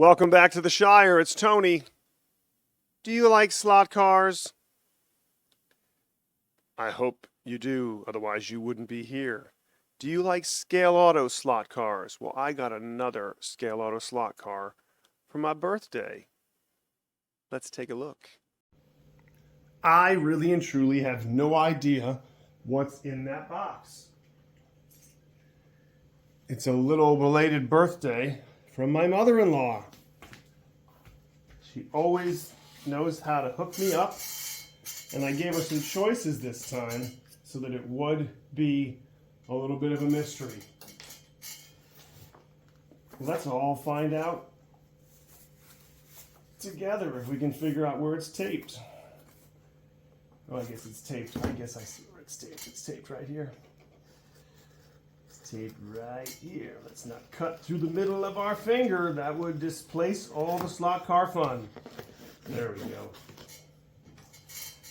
Welcome back to the Shire. It's Tony. Do you like slot cars? I hope you do, otherwise you wouldn't be here. Do you like Scaleauto slot cars? Well, I got another Scaleauto slot car for my birthday. Let's take a look. I really and truly have no idea what's in that box. It's a little belated birthday from my mother-in-law. She always knows how to hook me up, and I gave her some choices this time so that it would be a little bit of a mystery. Let's all find out together if we can figure out where it's taped. Oh, I guess it's taped. I guess I see where it's taped. It's taped right here. It's taped right here. Let's not cut through the middle of our finger. That would displace all the slot car fun. There we go.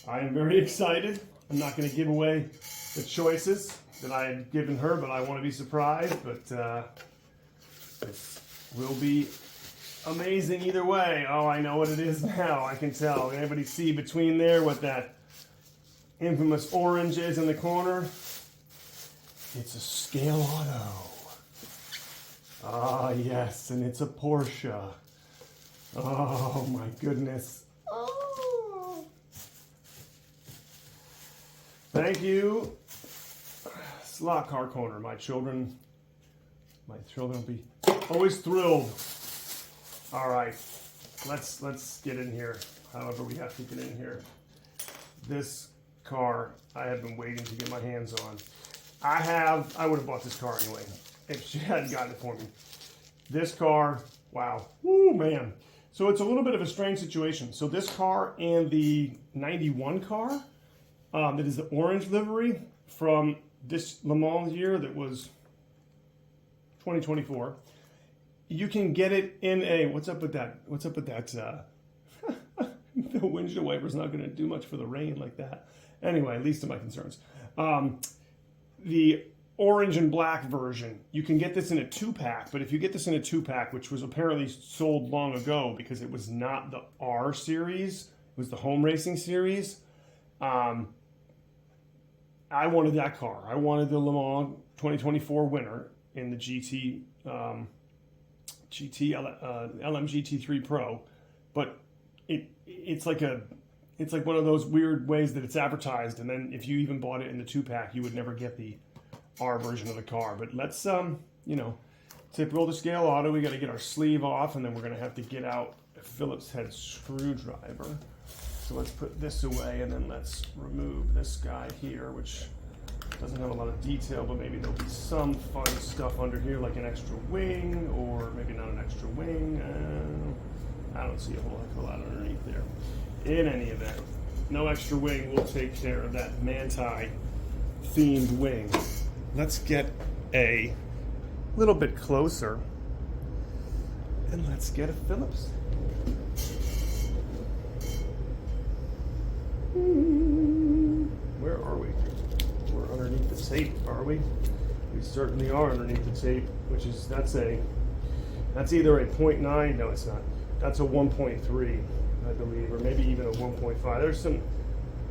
I am very excited. I'm not going to give away the choices that I had given her, but I want to be surprised. But this will be amazing either way. Oh, I know what it is now. I can tell. Can anybody see between there what that infamous orange is in the corner? It's a Scaleauto. Ah, yes, and it's a Porsche. Oh, my goodness. Oh. Thank you, Slot Car Corner. My children will be always thrilled. All right, let's get in here. However, we have to get in here. This car I have been waiting to get my hands on. I would have bought this car anyway if she hadn't gotten it for me. This car, wow, woo man. So it's a little bit of a strange situation. So this car and the 91 car, that is the orange livery from this Le Mans year that was 2024. You can get it in a, what's up with that? The windshield wiper's not gonna do much for the rain like that. Anyway, least of my concerns. The orange and black version, you can get this in a 2-pack, but if you get this in a 2-pack, which was apparently sold long ago because it was not the R series, it was the home racing series, I wanted that car. I wanted the Le Mans 2024 winner in the LM GT3 Pro, but it's like one of those weird ways that it's advertised, and then if you even bought it in the 2-pack, you would never get the R version of the car. But let's, typical the Scaleauto, we got to get our sleeve off, and then we're going to have to get out a Phillips head screwdriver. So let's put this away, and then let's remove this guy here, which doesn't have a lot of detail, but maybe there'll be some fun stuff under here, like an extra wing, or maybe not an extra wing. I don't see a whole heck of a lot underneath there. In any event, no extra wing. We'll take care of that Manthey themed wing. Let's get a little bit closer, and let's get a Phillips. Where are we? We're underneath the tape, are we? We certainly are underneath the tape, which is, that's either a 0.9, no it's not. That's a 1.3, I believe, or maybe even a 1.5. There's some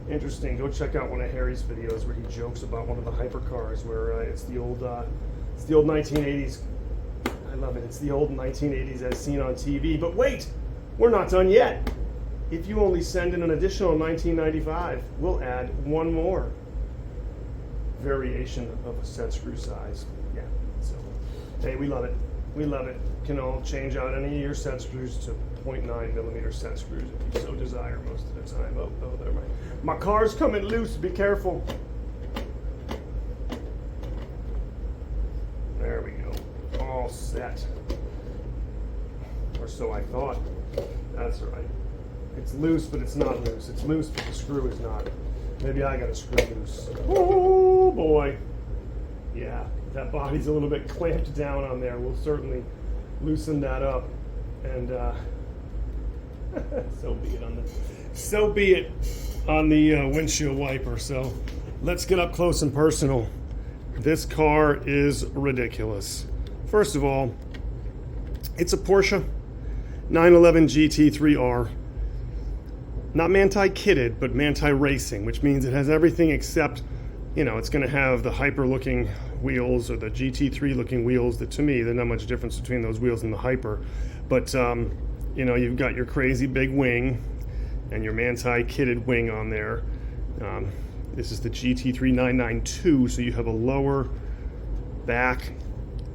interesting, go check out one of Harry's videos where he jokes about one of the hypercars where it's the old 1980s. I love it. It's the old 1980s as seen on TV. But wait, we're not done yet. If you only send in an additional $19.95, we'll add one more variation of a set screw size. Yeah, so hey, we love it. We love it. Can all change out any of your set screws to 0.9 millimeter set screws if you so desire most of the time. Oh, there my car's coming loose. Be careful. There we go. All set. Or so I thought. That's all right. It's loose, but it's not loose. It's loose, but the screw is not. Maybe I got a screw loose. Oh boy. Yeah, that body's a little bit clamped down on there. We'll certainly loosen that up, and so be it on the windshield wiper. So let's get up close and personal. This car is ridiculous. First of all, it's a Porsche. 911 GT3R. Not Manthey kitted, but Manthey racing, which means it has everything except, you know, it's going to have the Hyper looking wheels or the GT3 looking wheels that, to me, there's not much difference between those wheels and the Hyper. But, you know, you've got your crazy big wing and your Manthey kitted wing on there. This is the GT3 992, so you have a lower back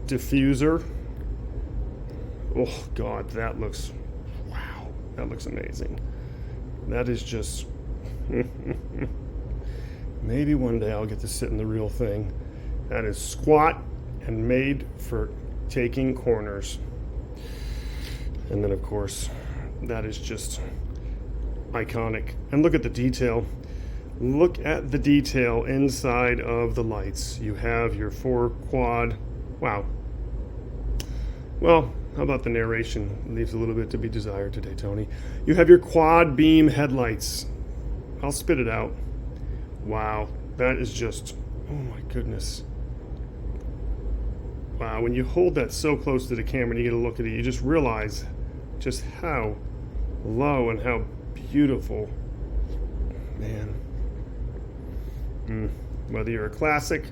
diffuser. Oh, God, that looks, wow, that looks amazing. That is just, maybe one day I'll get to sit in the real thing. That is squat and made for taking corners. And then, of course, that is just iconic. And look at the detail. Look at the detail inside of the lights. You have your 4 quad. Wow. Well, how about the narration? Leaves a little bit to be desired today, Tony. You have your quad beam headlights. I'll spit it out. Wow, that is just, oh my goodness. Wow, when you hold that so close to the camera and you get a look at it, you just realize just how low and how beautiful. Man. Whether you're a classic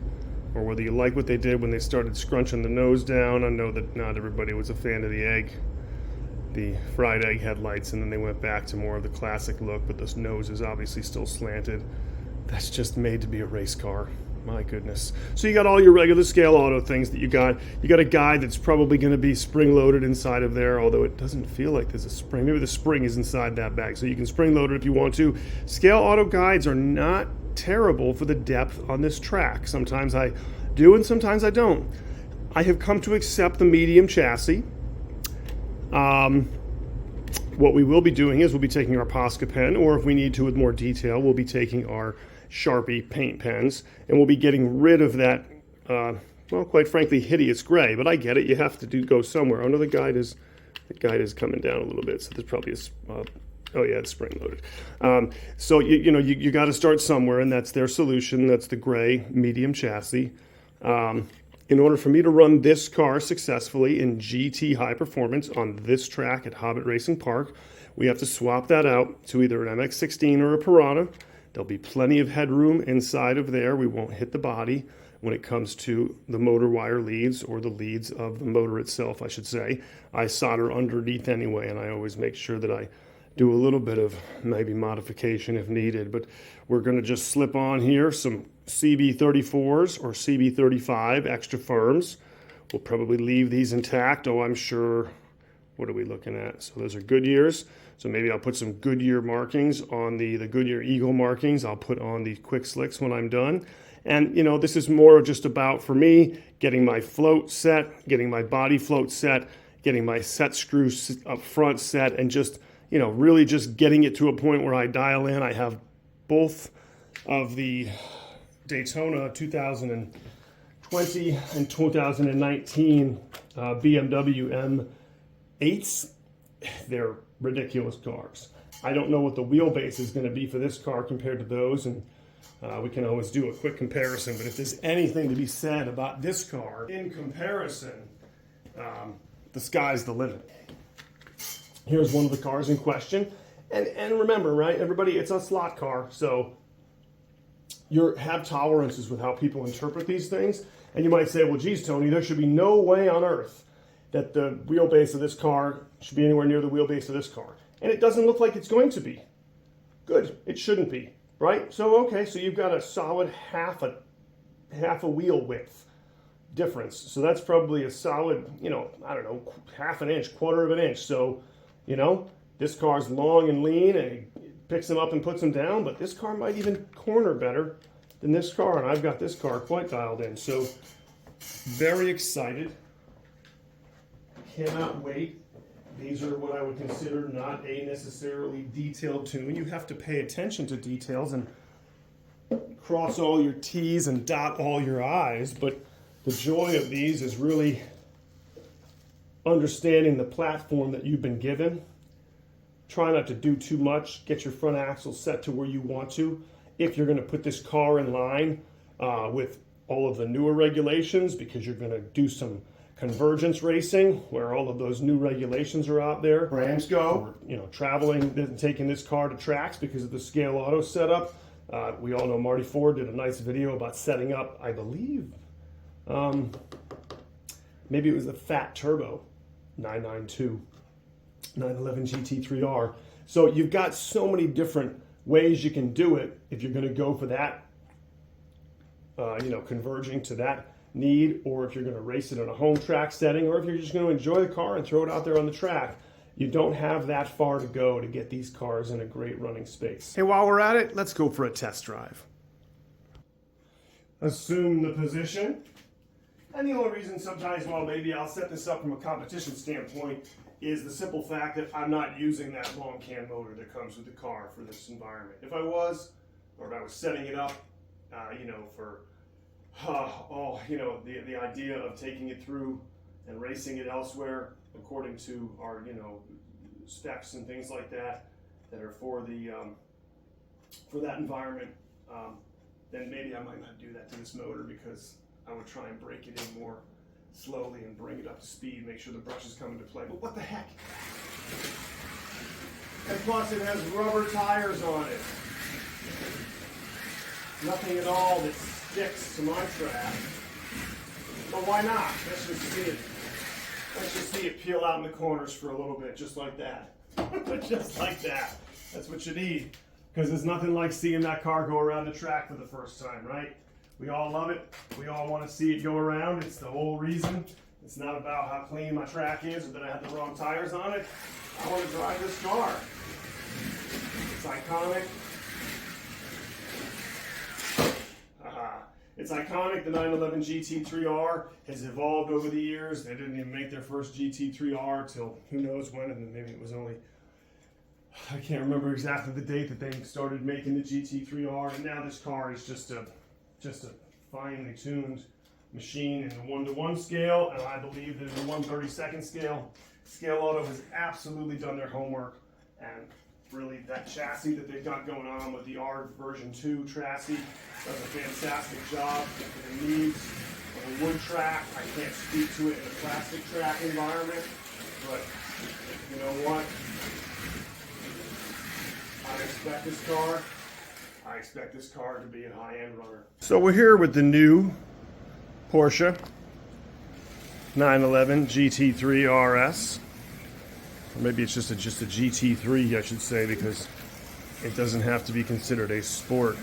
or whether you like what they did when they started scrunching the nose down. I know that not everybody was a fan of the fried egg headlights, and then they went back to more of the classic look, but this nose is obviously still slanted. That's just made to be a race car. My goodness. So you got all your regular Scaleauto things that you got. You got a guide that's probably going to be spring-loaded inside of there, although it doesn't feel like there's a spring. Maybe the spring is inside that bag, so you can spring-load it if you want to. Scaleauto guides are not terrible for the depth on this track. Sometimes I do and sometimes I don't. I have come to accept the medium chassis. What we will be doing is we'll be taking our Posca pen, or if we need to with more detail, we'll be taking our Sharpie paint pens, and we'll be getting rid of that, well, quite frankly, hideous gray. But I get it. You have to go somewhere. Oh no, the guide is coming down a little bit, so there's probably a oh yeah, it's spring-loaded. So you got to start somewhere, and that's their solution. That's the gray medium chassis. In order for me to run this car successfully in GT high performance on this track at Hobbit Racing Park, we have to swap that out to either an MX-16 or a Piranha. There'll be plenty of headroom inside of there. We won't hit the body when it comes to the motor wire leads, or the leads of the motor itself, I should say. I solder underneath anyway, and I always make sure that I do a little bit of maybe modification if needed. But we're going to just slip on here some CB34s or CB35 extra firms. We'll probably leave these intact. Oh, I'm sure. What are we looking at? So those are Goodyears. So maybe I'll put some Goodyear markings on the Goodyear Eagle markings. I'll put on the quick slicks when I'm done. And, you know, this is more just about, for me, getting my float set, getting my body float set, getting my set screw up front set, and just, you know, really just getting it to a point where I dial in. I have both of the Daytona 2020 and 2019 BMW M8s. They're ridiculous cars. I don't know what the wheelbase is going to be for this car compared to those, and we can always do a quick comparison. But if there's anything to be said about this car in comparison, the sky's the limit. Here's one of the cars in question. And remember, right, everybody, it's a slot car, so you have tolerances with how people interpret these things. And you might say, well, geez, Tony, there should be no way on earth that the wheelbase of this car should be anywhere near the wheelbase of this car. And it doesn't look like it's going to be. Good, it shouldn't be, right? So, okay, so you've got a solid half a wheel width difference. So that's probably a solid, you know, I don't know, half an inch, quarter of an inch. So, you know, this car's long and lean, and it picks them up and puts them down, but this car might even corner better than this car, and I've got this car quite dialed in. So, very excited. Cannot wait. These are what I would consider not a necessarily detailed tune. You have to pay attention to details and cross all your T's and dot all your I's, but the joy of these is really understanding the platform that you've been given. Try not to do too much. Get your front axle set to where you want to. If you're going to put this car in line with all of the newer regulations, because you're going to do some convergence racing, where all of those new regulations are out there. Rams go. For, you know, traveling and taking this car to tracks because of the Scaleauto setup. We all know Marty Ford did a nice video about setting up, I believe, maybe it was the Fat Turbo 992 911 GT3R. So you've got so many different ways you can do it if you're going to go for that, you know, converging to that need, or if you're going to race it in a home track setting, or if you're just going to enjoy the car and throw it out there on the track. You don't have that far to go to get these cars in a great running space. Hey, while we're at it, let's go for a test drive. Assume the position. And the only reason sometimes, well, maybe I'll set this up from a competition standpoint, is the simple fact that I'm not using that long can motor that comes with the car for this environment. If I was, or if I was setting it up, you know, for, you know, the idea of taking it through and racing it elsewhere, according to our, you know, specs and things like that are for the for that environment, then maybe I might not do that to this motor, because I would try and break it in more slowly and bring it up to speed, make sure the brushes come into play. But what the heck? And plus it has rubber tires on it. Nothing at all that sticks to my track. But why not? Let's just see it. Let's just see it peel out in the corners for a little bit, just like that. Just like that. That's what you need. Because there's nothing like seeing that car go around the track for the first time, right? We all love it. We all want to see it go around. It's the whole reason. It's not about how clean my track is or that I have the wrong tires on it. I want to drive this car. It's iconic. It's iconic. The 911 GT3R has evolved over the years. They didn't even make their first GT3R till who knows when, and then maybe it was only, I can't remember exactly the date that they started making the GT3R, and now this car is just a finely tuned machine in the 1:1 scale, and I believe that in the 1/32 scale, Scaleauto has absolutely done their homework, and really that chassis that they've got going on with the R version 2 chassis does a fantastic job for the needs of a wood track. I can't speak to it in a plastic track environment, but you know what? I expect this car to be a high-end runner. So we're here with the new Porsche 911 GT3 RS. Or maybe it's just a GT3, I should say, because it doesn't have to be considered a sport,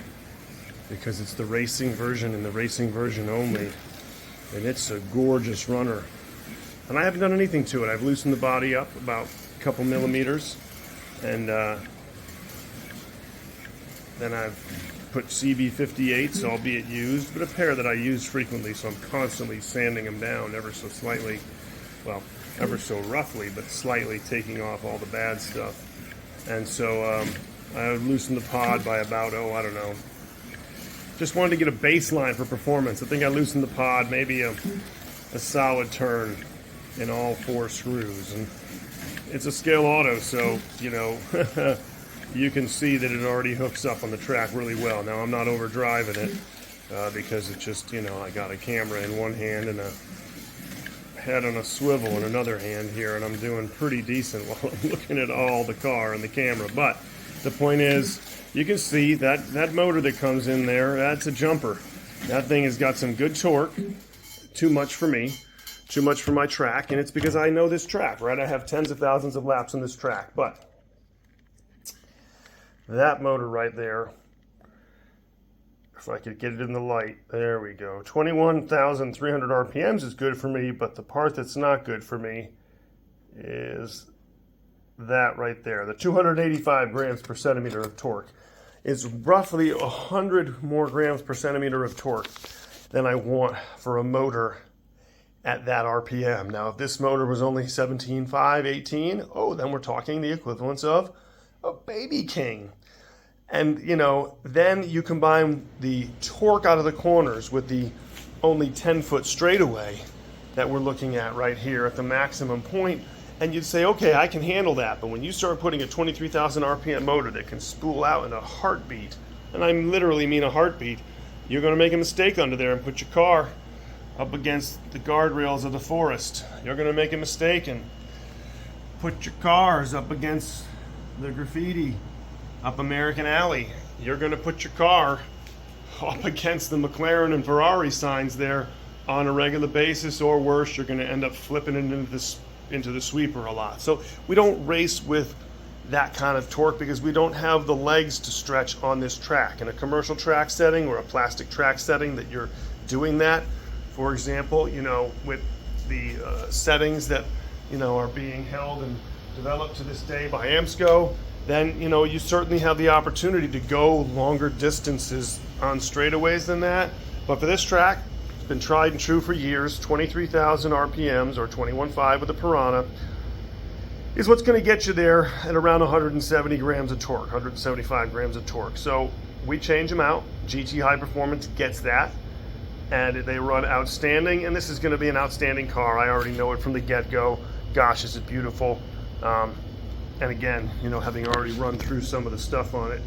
because it's the racing version and the racing version only. And it's a gorgeous runner. And I haven't done anything to it. I've loosened the body up about a couple millimeters, and then I've put CB58s, albeit used, but a pair that I use frequently, so I'm constantly sanding them down ever so slightly. Well, ever so roughly, but slightly taking off all the bad stuff. And so I loosened the pod by about, I don't know. Just wanted to get a baseline for performance. I think I loosened the pod maybe a solid turn in all 4 screws. And it's a Scaleauto, so, you know, you can see that it already hooks up on the track really well. Now, I'm not overdriving it because it's just, you know, I got a camera in one hand and a head on a swivel in another hand here, and I'm doing pretty decent while I'm looking at all the car and the camera. But the point is, you can see that motor that comes in there, that's a jumper. That thing has got some good torque, too much for me, too much for my track, and it's because I know this track, right? I have tens of thousands of laps on this track, but that motor right there, if I could get it in the light, there we go. 21,300 RPMs is good for me, but the part that's not good for me is that right there. The 285 grams per centimeter of torque is roughly 100 more grams per centimeter of torque than I want for a motor at that RPM. Now, if this motor was only 17.5, 18, oh, then we're talking the equivalence of a Baby King. And, you know, then you combine the torque out of the corners with the only 10-foot straightaway that we're looking at right here at the maximum point, and you'd say, okay, I can handle that. But when you start putting a 23,000 RPM motor that can spool out in a heartbeat, and I literally mean a heartbeat, you're going to make a mistake under there and put your car up against the guardrails of the forest. You're going to make a mistake and put your cars up against the graffiti up American Alley. You're going to put your car up against the McLaren and Ferrari signs there on a regular basis, or worse, you're going to end up flipping it into the sweeper a lot. So we don't race with that kind of torque because we don't have the legs to stretch on this track. In a commercial track setting or a plastic track setting that you're doing that, for example, you know, with the settings that, you know, are being held and developed to this day by AMSCO, then, you know, you certainly have the opportunity to go longer distances on straightaways than that. But for this track, it's been tried and true for years. 23,000 RPMs, or 21.5 with the Piranha, is what's going to get you there at around 170 grams of torque, 175 grams of torque. So we change them out. GT High Performance gets that, and they run outstanding. And this is going to be an outstanding car. I already know it from the get-go. Gosh, is it beautiful. And again, you know, having already run through some of the stuff on it,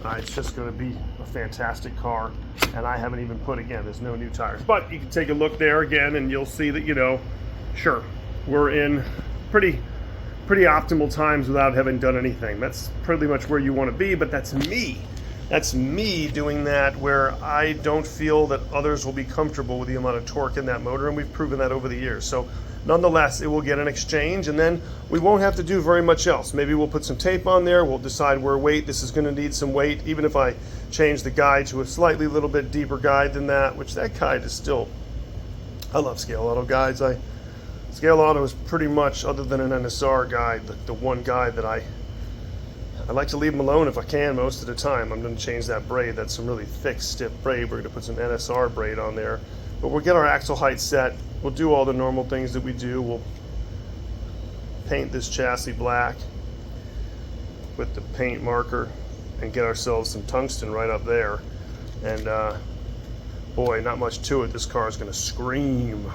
it's just going to be a fantastic car. And I haven't even put, again, there's no new tires. But you can take a look there again and you'll see that, you know, sure, we're in pretty optimal times without having done anything. That's pretty much where you want to be, but that's me. That's me doing that where I don't feel that others will be comfortable with the amount of torque in that motor, and we've proven that over the years. So nonetheless, it will get an exchange, and then we won't have to do very much else. Maybe we'll put some tape on there, we'll decide where weight, this is going to need some weight, even if I change the guide to a slightly little bit deeper guide than that, which that guide is still, I love Scaleauto guides. Scaleauto is pretty much, other than an NSR guide, the one guide that I like to leave them alone if I can most of the time. I'm going to change that braid. That's some really thick, stiff braid. We're going to put some NSR braid on there. But we'll get our axle height set. We'll do all the normal things that we do. We'll paint this chassis black with the paint marker and get ourselves some tungsten right up there. And boy, not much to it. This car is going to scream.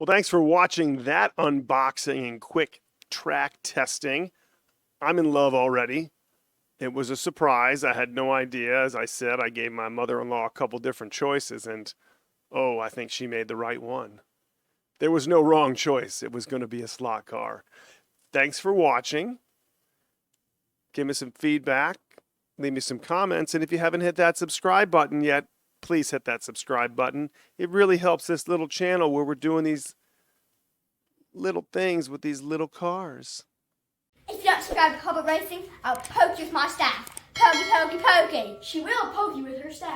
Well, thanks for watching that unboxing and quick track testing. I'm in love already. It was a surprise. I had no idea. As I said, I gave my mother-in-law a couple different choices, and oh, I think she made the right one. There was no wrong choice. It was going to be a slot car. Thanks for watching. Give me some feedback. Leave me some comments. And if you haven't hit that subscribe button yet, please hit that subscribe button. It really helps this little channel where we're doing these little things with these little cars. If you don't subscribe to Public Racing, I'll poke you with my staff. Pokey, pokey, pokey. She will poke you with her staff.